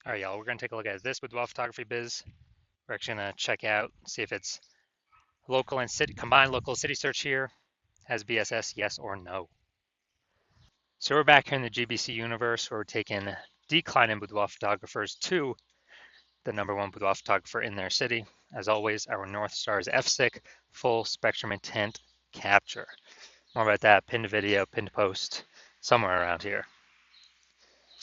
All right, y'all, we're going to take a look at this boudoir photography biz. We're actually going to check out, see if it's local and city, combined local city search here. Has BSS, yes or no? So we're back here in the GBC universe where we're taking declining boudoir photographers to the #1 boudoir photographer in their city. As always, our North Star is FSIC, full spectrum intent capture. More about that, pinned video, pinned post, somewhere around here.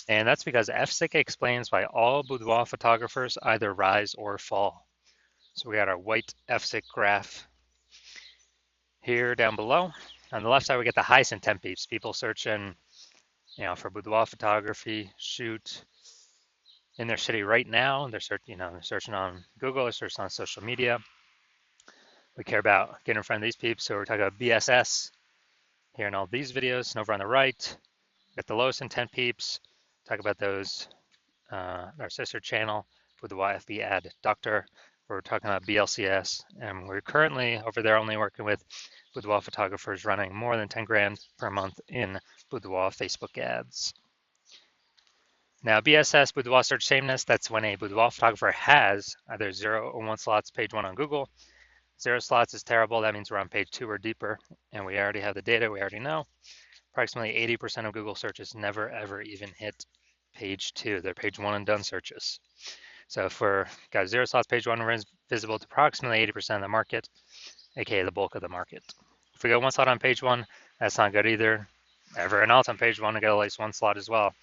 And that's because FSIC explains why all boudoir photographers either rise or fall. So we got our white FSIC graph here down below. On the left side, we get the highest intent peeps, people searching, for boudoir photography, shoot in their city right now. They're searching on Google, they're searching on social media. We care about getting in front of these peeps, so we're talking about BSS here in all these videos. And over on the right, got the lowest intent peeps. Talk about those, our sister channel with the YFB ad doctor. We're talking about BLCS, and we're currently over there only working with boudoir photographers running more than 10 grand per month in boudoir Facebook ads. Now, BSS, boudoir search sameness, that's when a boudoir photographer has either 0 or 1 slots page 1 on Google. 0 slots is terrible. That means we're on page 2 or deeper, and we already have the data. We already know. Approximately 80% of Google searches never, ever even hit page 2. They're page 1 and done searches. So if we're got 0 slots page 1, we're visible to approximately 80% of the market, aka the bulk of the market. If we go 1 slot on page 1, that's not good either. Everyone else on page 1 will get at least 1 slot as well.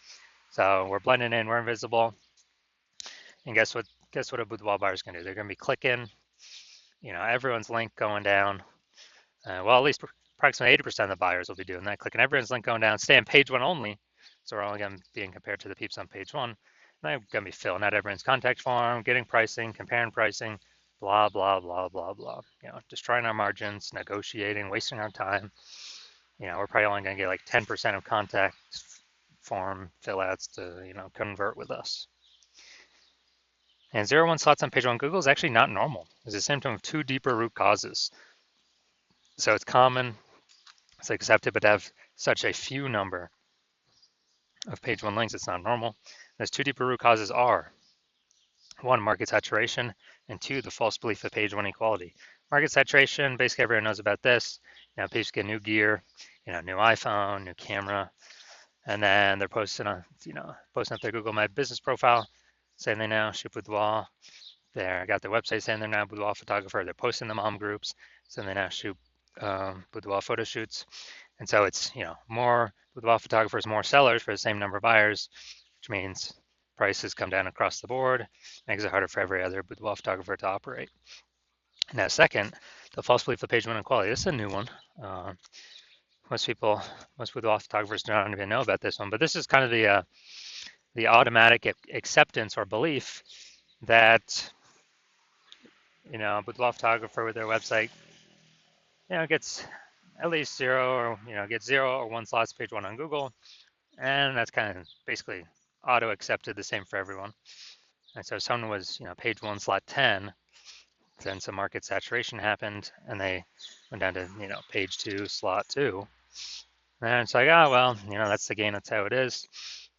So we're blending in, we're invisible. And guess what a boudoir buyer is going to do? They're going to be clicking, everyone's link going down. Well, at least approximately 80% of the buyers will be doing that, clicking everyone's link going down, stay on page 1 only. So we're only going to be compared to the peeps on page 1. And they're going to be filling out everyone's contact form, getting pricing, comparing pricing, blah, blah, blah, blah, blah. Destroying our margins, negotiating, wasting our time. We're probably only going to get like 10% of contact form fill outs to, convert with us. And 0-1 slots on page 1 Google is actually not normal. It's a symptom of 2 deeper root causes. So it's common, it's accepted, but to have such a few number of page 1 links, it's not normal. Those 2 deeper root causes are 1, market saturation, and 2, the false belief of page 1 equality. Market saturation, basically everyone knows about this. People get new gear, new iPhone, new camera, and then they're posting up their Google My Business profile, saying they now shoot boudoir. They got their website saying they're now boudoir photographer. They're posting the mom groups, saying they now shoot boudoir photo shoots. And so it's, more boudoir photographers, more sellers for the same number of buyers, which means prices come down across the board, makes it harder for every other boudoir photographer to operate. Now, second, the false belief of page 1 equality. This is a new one. Most boudoir photographers don't even know about this one, but this is kind of the automatic acceptance or belief that, a boudoir photographer with their website, gets at least 0 or, gets 0 or 1 slots page 1 on Google. And that's kind of basically auto accepted, the same for everyone. And so if someone was, page 1 slot 10, then some market saturation happened and they went down to, page 2 slot 2. And it's like, oh, well, that's the game, that's how it is.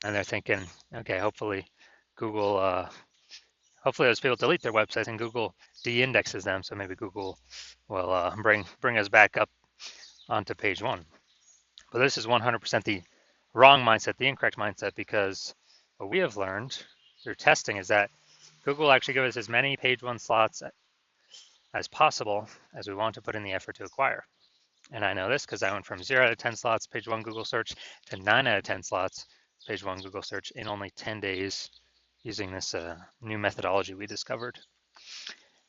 And they're thinking, okay, hopefully Google, hopefully those people delete their websites and Google de-indexes them. So maybe Google will bring us back up onto page 1. But this is 100% the wrong mindset, the incorrect mindset, because what we have learned through testing is that Google actually gives us as many page 1 slots as possible as we want to put in the effort to acquire. And I know this because I went from 0 out of 10 slots page 1 Google search to 9 out of 10 slots page 1 Google search in only 10 days using this new methodology we discovered.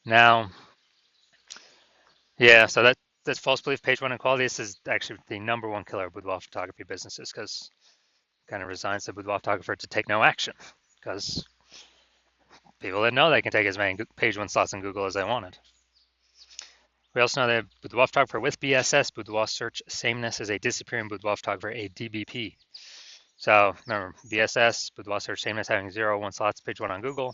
Now, yeah, so that's false belief page 1 equality. This is actually the #1 killer of boudoir photography businesses, because it kind of resigns the boudoir photographer to take no action, because people didn't know they can take as many page 1 slots in Google as they wanted. We also know that boudoir photographer with BSS, boudoir search sameness, is a disappearing boudoir photographer, a DBP. So remember, BSS, boudoir search sameness, having 0 or 1 slots page 1 on Google.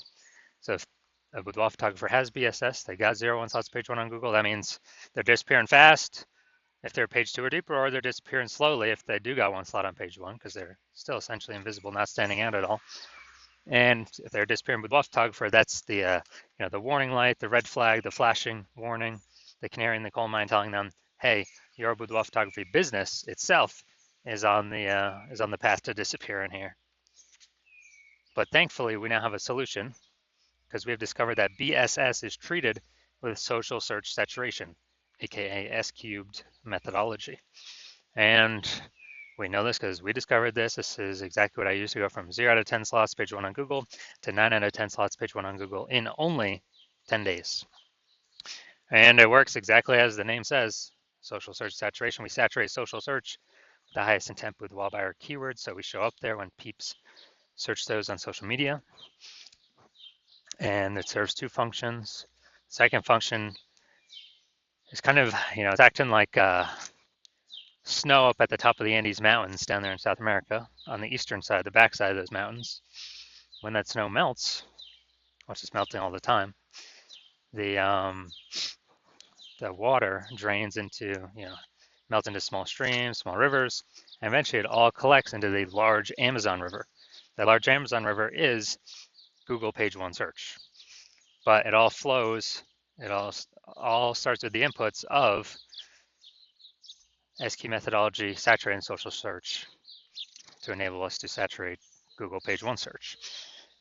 So if a boudoir photographer has BSS, they got 0 or 1 slots page 1 on Google, that means they're disappearing fast if they're page 2 or deeper, or they're disappearing slowly if they do got 1 slot on page 1, because they're still essentially invisible, not standing out at all. And if they're disappearing boudoir photographer, that's the the warning light, the red flag, the flashing warning, the canary in the coal mine telling them, hey, your boudoir photography business itself is on the path to disappearing here. But thankfully, we now have a solution because we have discovered that BSS is treated with social search saturation, aka S cubed methodology. And we know this because we discovered this. This is exactly what I used to go from 0 out of 10 slots page 1 on Google to 9 out of 10 slots page 1 on Google in only 10 days. And it works exactly as the name says, social search saturation. We saturate social search with the highest intent boudoir buyer keywords, so we show up there when peeps search those on social media. And it serves two functions. Second function is kind of, it's acting like snow up at the top of the Andes Mountains down there in South America on the eastern side, the backside of those mountains. When that snow melts, which is melting all the time, the water drains into, melts into small streams, small rivers, and eventually it all collects into the large Amazon River. The large Amazon River is Google page 1 search, but it all flows, it all starts with the inputs of SQ methodology, saturating social search to enable us to saturate Google page 1 search.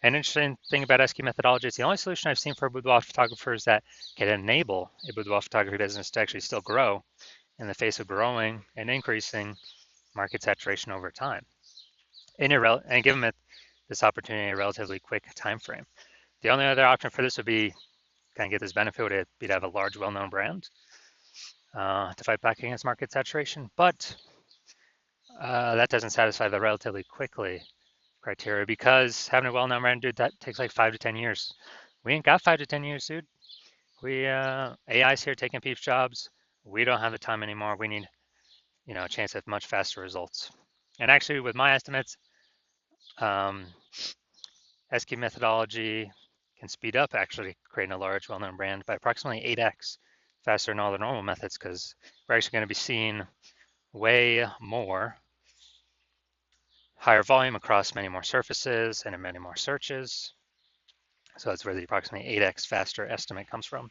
An interesting thing about SQ methodology, it's the only solution I've seen for boudoir photographers that can enable a boudoir photography business to actually still grow in the face of growing and increasing market saturation over time, and give them this opportunity in a relatively quick time frame. The only other option for this would be kind of get this benefit would be to have a large, well-known brand to fight back against market saturation, but that doesn't satisfy the relatively quickly criteria because having a well-known brand, dude, that takes like 5 to 10 years. We ain't got 5 to 10 years, dude. AI's here taking people's jobs. We don't have the time anymore. We need, a chance at much faster results. And actually, with my estimates, SQ methodology can speed up actually creating a large, well-known brand by approximately 8x faster than all the normal methods because we're actually going to be seeing way more higher volume across many more surfaces and in many more searches. So that's where the approximately 8x faster estimate comes from.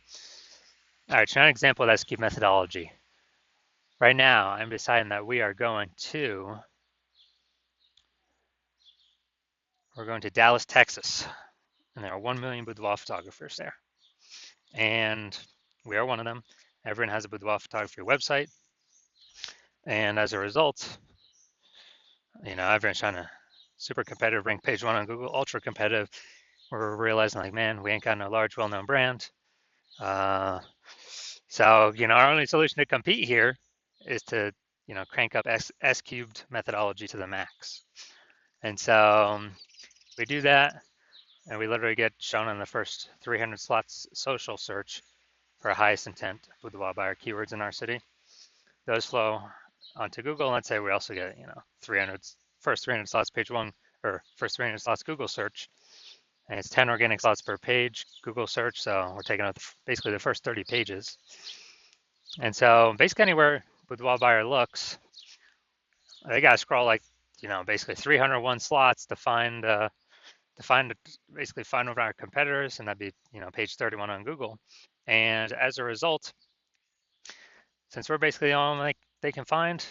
All right, so an example of SQ methodology. Right now, I'm deciding that we're going to Dallas, Texas, and there are 1 million boudoir photographers there. And we are one of them. Everyone has a boudoir photography website. And as a result, everyone's trying to super competitive, rank page 1 on Google, ultra competitive. We're realizing like, man, we ain't got no large, well-known brand. So, our only solution to compete here is to, crank up S cubed methodology to the max. And so we do that, and we literally get shown in the first 300 slots social search for highest intent boudoir buyer keywords in our city. Those flow onto Google. Let's say we also get, first 300 slots page 1 or first 300 slots Google search. And it's 10 organic slots per page Google search. So we're taking out basically the first 30 pages. And so basically anywhere boudoir buyer looks, they got to scroll like, basically 301 slots to find basically find one of our competitors, and that'd be, page 31 on Google. And as a result, since we're basically all they can find,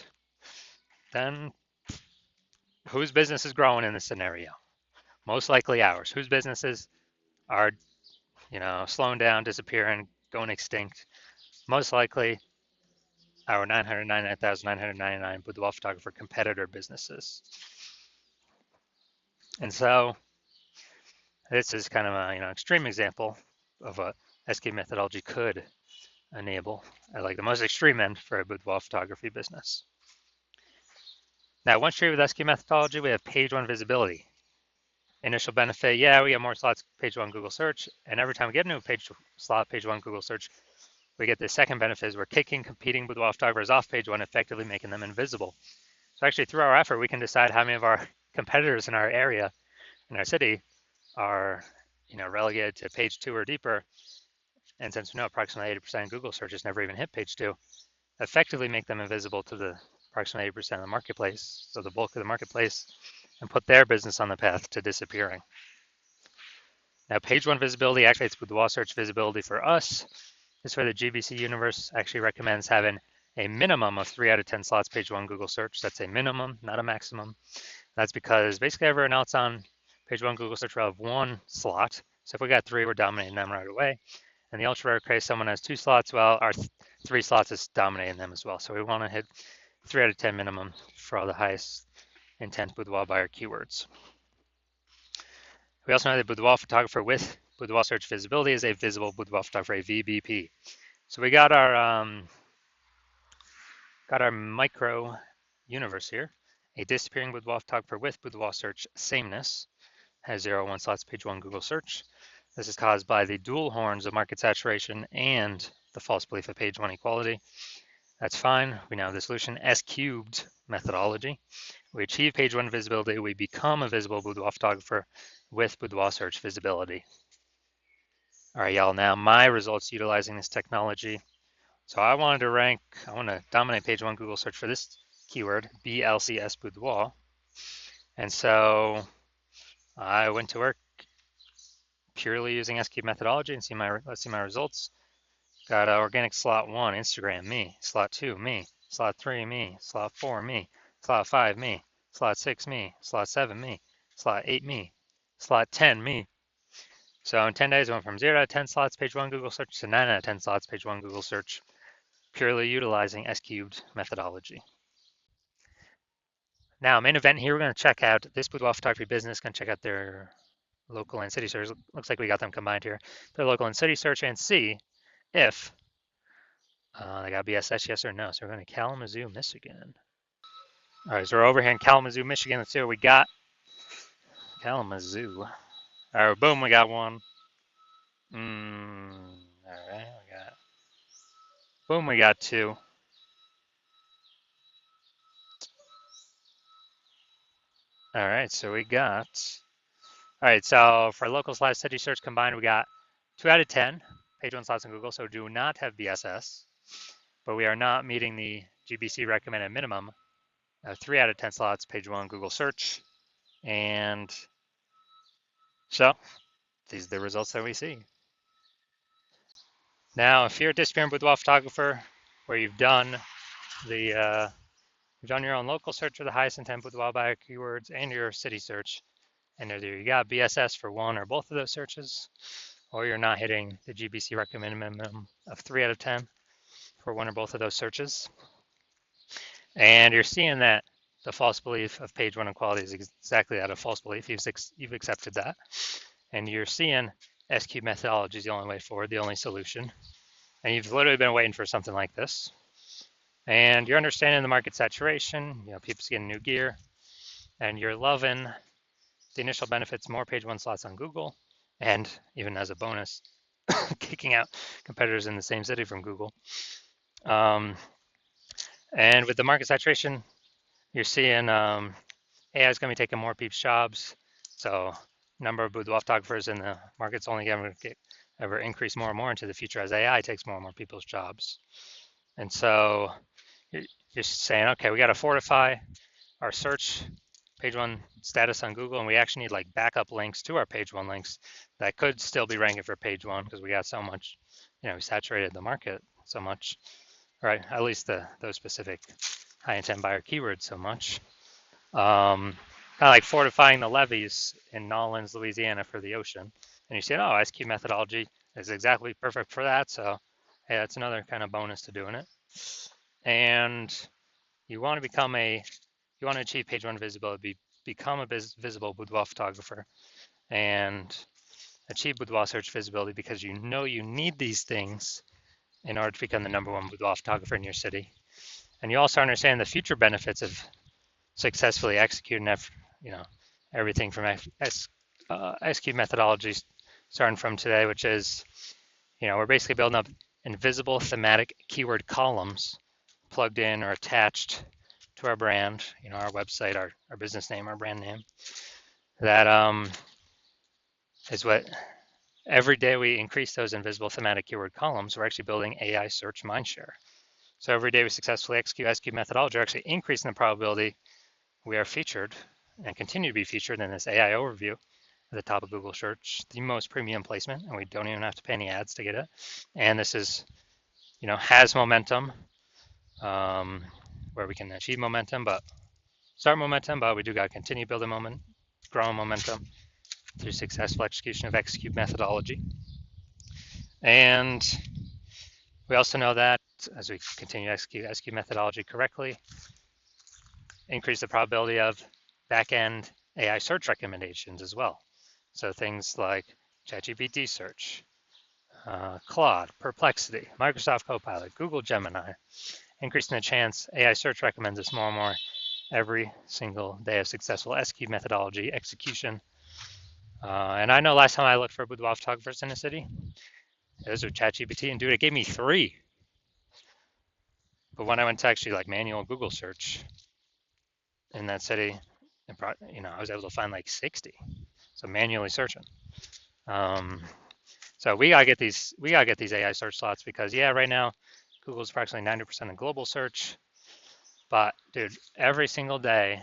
then whose business is growing in this scenario? Most likely ours. Whose businesses are, slowing down, disappearing, going extinct? Most likely our 999,999 boudoir photographer competitor businesses. And so this is kind of an extreme example of what SQ methodology could enable at like the most extreme end for a boudoir photography business. Now, once you're with SQ methodology, we have page 1 visibility. Initial benefit, yeah, we get more slots page 1 Google search, and every time we get a new page 1 Google search, we get the second benefit is we're kicking competing boudoir photographers off page 1, effectively making them invisible. So actually through our effort, we can decide how many of our competitors in our area, in our city, are relegated to page 2 or deeper. And since we know approximately 80% of Google searches never even hit page 2, effectively make them invisible to the approximately 80% of the marketplace, so the bulk of the marketplace, and put their business on the path to disappearing. Now, page one visibility activates Boudoir search visibility for us. This is where the GBC universe actually recommends having a minimum of 3 out of 10 slots page one Google search. That's a minimum, not a maximum. That's because basically everyone else on page one Google search will have 1 slot. So if we got 3, we're dominating them right away. And the ultra rare case, someone has 2 slots, well, our 3 slots is dominating them as well. So we want to hit 3 out of 10 minimum for all the highest intent boudoir buyer keywords. We also know that boudoir photographer with boudoir search visibility is a visible boudoir photographer, a VBP. So we got our micro universe here. A disappearing boudoir photographer with boudoir search sameness has 0, 1 slots page one Google search. This is caused by the dual horns of market saturation and the false belief of page one equality. That's fine. We now have the solution S cubed methodology. We achieve page one visibility. We become a visible boudoir photographer with boudoir search visibility. All right, y'all. Now my results utilizing this technology. So I want to dominate page one Google search for this keyword, BLCS boudoir. And so I went to work purely using S cubed methodology and let's see my results. Got organic slot 1, Instagram, me. Slot 2, me. Slot 3, me. Slot 4, me. Slot 5, me. Slot 6, me. Slot 7, me. Slot 8, me. Slot 10, me. So in 10 days, I went from 0 out of 10 slots page one Google search to 9 out of 10 slots page one Google search, purely utilizing S cubed methodology. Now, main event here, we're going to check out this boudoir photography business, going to check out their local and city search. Looks like we got them combined here. Their local and city search, and see if they got BSS, yes or no. So we're going to Kalamazoo, Michigan. All right, so we're over here in Kalamazoo, Michigan. Let's see what we got. Kalamazoo. All right, boom, we got one. All right, boom, we got 2. All right, so we got, all right, so for local/city search combined, we got 2 out of 10 page one slots in Google, so do not have BSS, but we are not meeting the GBC recommended minimum of 3 out of 10 slots page one Google search. And so these are the results that we see. Now, if you're a disappearing boudoir photographer where you've done your own local search for the highest intent boudoir buyer keywords and your city search, and either you got BSS for one or both of those searches, or you're not hitting the GBC recommended minimum of 3 out of 10 for one or both of those searches, and you're seeing that the false belief of page one equality is exactly that, a false belief. You've accepted that, and you're seeing S cubed methodology is the only way forward, the only solution, and you've literally been waiting for something like this, and you're understanding the market saturation, people's getting new gear, and you're loving the initial benefits, more page one slots on Google, and even as a bonus, kicking out competitors in the same city from Google. And with the market saturation, you're seeing AI is going to be taking more people's jobs. So number of boudoir photographers in the market's only going to ever increase more and more into the future as AI takes more and more people's jobs. And so you're saying, okay, we got to fortify our search page one status on Google, and we actually need like backup links to our page one links that could still be ranking for page one because we got so much, we saturated the market so much, right? At least those specific high intent buyer keywords so much. Kind of like fortifying the levees in Nolens, Louisiana for the ocean. And you say, oh, S cubed methodology is exactly perfect for that. So hey, that's another kind of bonus to doing it. And you want to achieve page one visibility, become a visible boudoir photographer, and achieve boudoir search visibility because you know you need these things in order to become the #1 boudoir photographer in your city. And you also understand the future benefits of successfully executing everything from S cubed methodologies starting from today, which is, we're basically building up invisible thematic keyword columns plugged in or attached to our brand, our website, our business name, our brand name. That is what every day we increase those invisible thematic keyword columns, we're actually building AI search mindshare. So every day we successfully execute S cubed methodology, we're actually increasing the probability we are featured and continue to be featured in this AI overview at the top of Google search, the most premium placement, and we don't even have to pay any ads to get it. And this is, has momentum, where we can achieve momentum, but start momentum, but we do got to continue building momentum, growing momentum through successful execution of X-Cube methodology. And we also know that as we continue to execute X-Cube methodology correctly, increase the probability of back-end AI search recommendations as well. So things like ChatGPT search, Claude, Perplexity, Microsoft Copilot, Google Gemini, increasing the chance AI search recommends us more and more every single day of successful X-Cube methodology execution. And I know last time I looked for boudoir photographers in the city, it was with ChatGPT, and dude, it gave me 3. But when I went to actually like manual Google search in that city, I was able to find like 60. So manually searching. So we gotta get these AI search slots because right now Google's approximately 90% of global search. But dude, every single day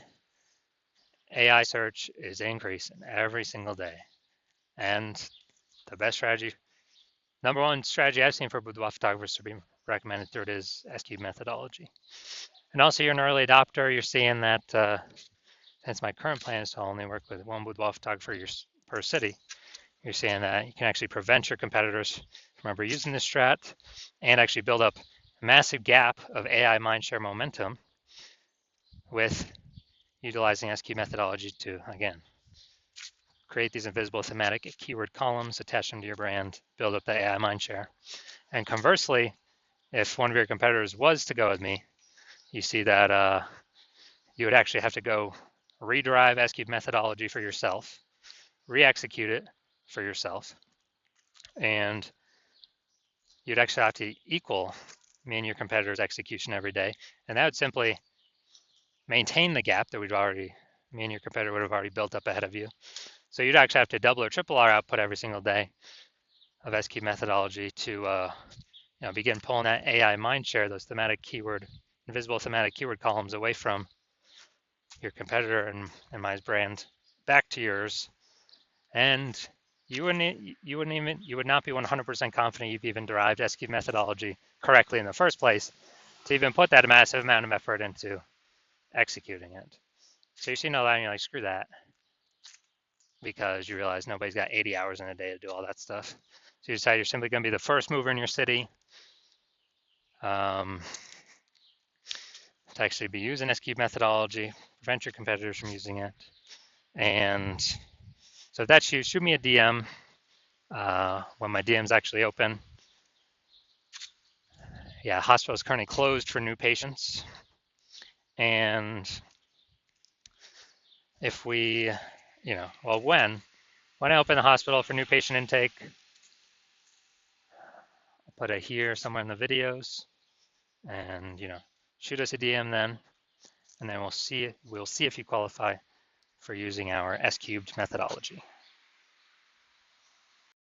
AI search is increasing every single day. And the best strategy, number one strategy I've seen for boudoir photographers to be recommended through it is X-Cube methodology. And also you're an early adopter, you're seeing that since my current plan is to only work with one boudoir photographer per city, you're seeing that you can actually prevent your competitors from ever using this strat and actually build up a massive gap of AI mindshare momentum with utilizing X-Cube methodology to, again, create these invisible thematic keyword columns, attach them to your brand, build up the AI mindshare. And conversely, if one of your competitors was to go with me, you see that you would actually have to go rederive X-Cube methodology for yourself, re-execute it for yourself, and you'd actually have to equal me and your competitor's execution every day. And that would simply maintain the gap that me and your competitor would have already built up ahead of you. So you'd actually have to double or triple our output every single day of X-Cube methodology to begin pulling that AI mindshare, those invisible thematic keyword columns away from your competitor and my brand back to yours. And you would not be 100% confident you've even derived X-Cube methodology correctly in the first place to even put that massive amount of effort into executing it. So you see no that and you're like, screw that, because you realize nobody's got 80 hours in a day to do all that stuff. So you decide you're simply going to be the first mover in your city to actually be using X-Cube methodology, prevent your competitors from using it. And so if that's you, shoot me a DM when my DM's actually open. Yeah, hospital is currently closed for new patients. And if we, when I open the hospital for new patient intake, I'll put it here somewhere in the videos, and shoot us a DM then, and then we'll see if you qualify for using our S-cubed methodology.